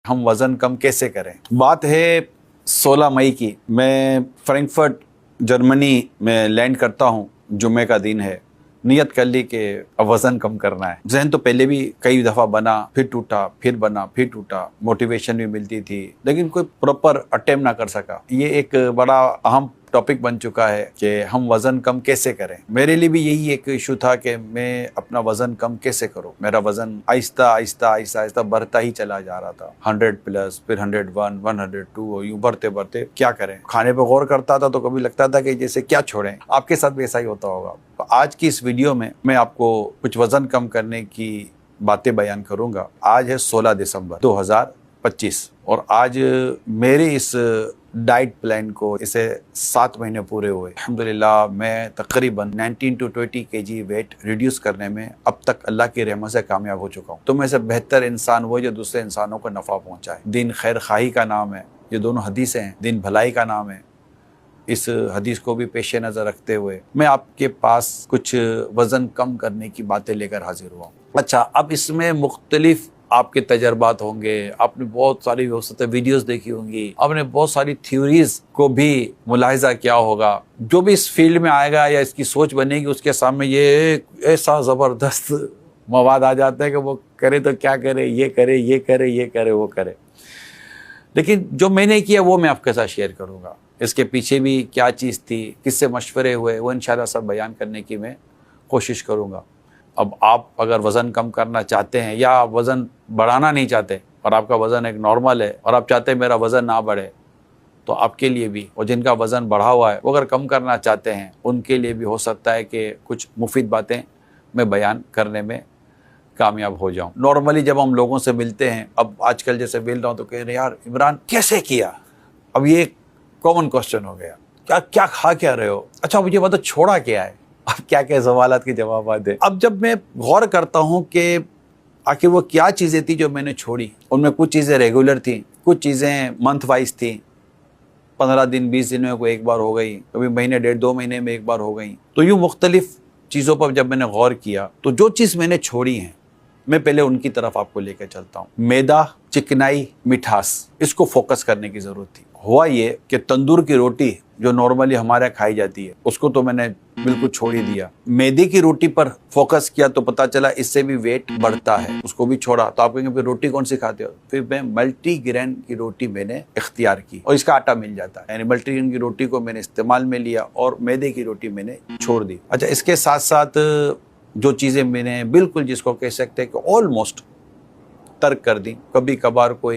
हम वज़न कम कैसे करें। बात है 16 मई की। मैं फ्रैंकफर्ट जर्मनी में लैंड करता हूँ। जुम्मे का दिन है। नियत कर ली कि अब वज़न कम करना है। जहन तो पहले भी कई दफ़ा बना, फिर टूटा, फिर बना, फिर टूटा। मोटिवेशन भी मिलती थी, लेकिन कोई प्रॉपर अटेम्प्ट ना कर सका। ये एक बड़ा अहम टॉपिक बन चुका है कि हम वज़न कम कैसे करें। मेरे लिए भी यही एक इशू था कि मैं अपना वज़न कम कैसे करूं। मेरा वज़न आहिस्ता आहिस्ता आहिस्ता आहिस्ता बढ़ता ही चला जा रहा था। 100 प्लस, फिर 101, 102, यूं बढ़ते बढ़ते क्या करें। खाने पर गौर करता था तो कभी लगता था कि जैसे क्या छोड़ें। आपके साथ भी ऐसा ही होता होगा। तो आज की इस वीडियो में मैं आपको कुछ वज़न कम करने की बातें बयान करूंगा। आज है 16 दिसंबर 2025 और आज मेरे इस डाइट प्लान को इसे 7 महीने पूरे हुए। अल्हम्दुलिल्लाह मैं तकरीबन 19 to 20 kg वेट रिड्यूस करने में अब तक अल्लाह की रहमत से कामयाब हो चुका हूँ। तो मैं से बेहतर इंसान वो जो दूसरे इंसानों को नफ़ा पहुँचाए। दिन खैर खाही का नाम है। ये दोनों हदीसें हैं। दिन भलाई का नाम है। इस हदीस को भी पेश नज़र रखते हुए मैं आपके पास कुछ वज़न कम करने की बातें लेकर हाजिर हुआ हूँ। अच्छा, अब इसमें मुख्तलिफ आपके तजर्बात होंगे। आपने बहुत सारी हो सकता है वीडियोस देखी होंगी। आपने बहुत सारी थ्योरीज को भी मुलाहिजा किया होगा। जो भी इस फील्ड में आएगा या इसकी सोच बनेगी उसके सामने ये ऐसा ज़बरदस्त मवाद आ जाता है कि वो करे तो क्या करे, ये करे, ये करे, ये करे, वो करे। लेकिन जो मैंने किया वो मैं आपके साथ शेयर करूँगा। इसके पीछे भी क्या चीज़ थी, किससे मशवरे हुए, वो इंशाल्लाह सब बयान करने की मैं कोशिश करूँगा। अब आप अगर वज़न कम करना चाहते हैं या आप वज़न बढ़ाना नहीं चाहते और आपका वज़न एक नॉर्मल है और आप चाहते हैं मेरा वज़न ना बढ़े, तो आपके लिए भी, और जिनका वज़न बढ़ा हुआ है वो अगर कम करना चाहते हैं उनके लिए भी हो सकता है कि कुछ मुफीद बातें मैं बयान करने में कामयाब हो जाऊं। नॉर्मली जब हम लोगों से मिलते हैं, अब आजकल जैसे मिल रहा हूँ तो कह रहे यार इमरान कैसे किया। अब ये कॉमन क्वेश्चन हो गया, क्या क्या खा क्या रहे हो। अच्छा मुझे बता छोड़ा क्या है। अब क्या क्या सवालात के जवाब दें। अब जब मैं गौर करता हूँ कि आखिर वो क्या चीज़ें थी जो मैंने छोड़ी, उनमें कुछ चीज़ें रेगुलर थी, कुछ चीज़ें मंथ वाइज थी। 15 दिन 20 दिन में कोई एक बार हो गई, कभी महीने 1.5-2 महीने में एक बार हो गई। तो यूँ मुख्तलिफ चीज़ों पर जब मैंने गौर किया तो जो चीज़ मैंने छोड़ी है मैं पहले उनकी तरफ आपको लेकर चलता हूँ। मैदा, चिकनाई, मिठास, इसको फोकस करने की ज़रूरत थी। हुआ ये कि तंदूर की रोटी जो नॉर्मली हमारे यहाँ खाई जाती है उसको तो मैंने बिल्कुल छोड़ ही दिया। मैदे की रोटी पर फोकस किया तो पता चला इससे भी वेट बढ़ता है, उसको भी छोड़ा। तो आप कहेंगे फिर रोटी कौन सी खाते हो। फिर मैं मल्टीग्रेन की रोटी मैंने इख्तियार की और इसका आटा मिल जाता है, यानी मल्टीग्रेन की रोटी को मैंने इस्तेमाल में लिया और मैदे की रोटी मैंने छोड़ दी। अच्छा, इसके साथ साथ जो चीज़ें मैंने बिल्कुल जिसको कह सकते हैं कि ऑलमोस्ट तर्क कर दी, कभी कभार कोई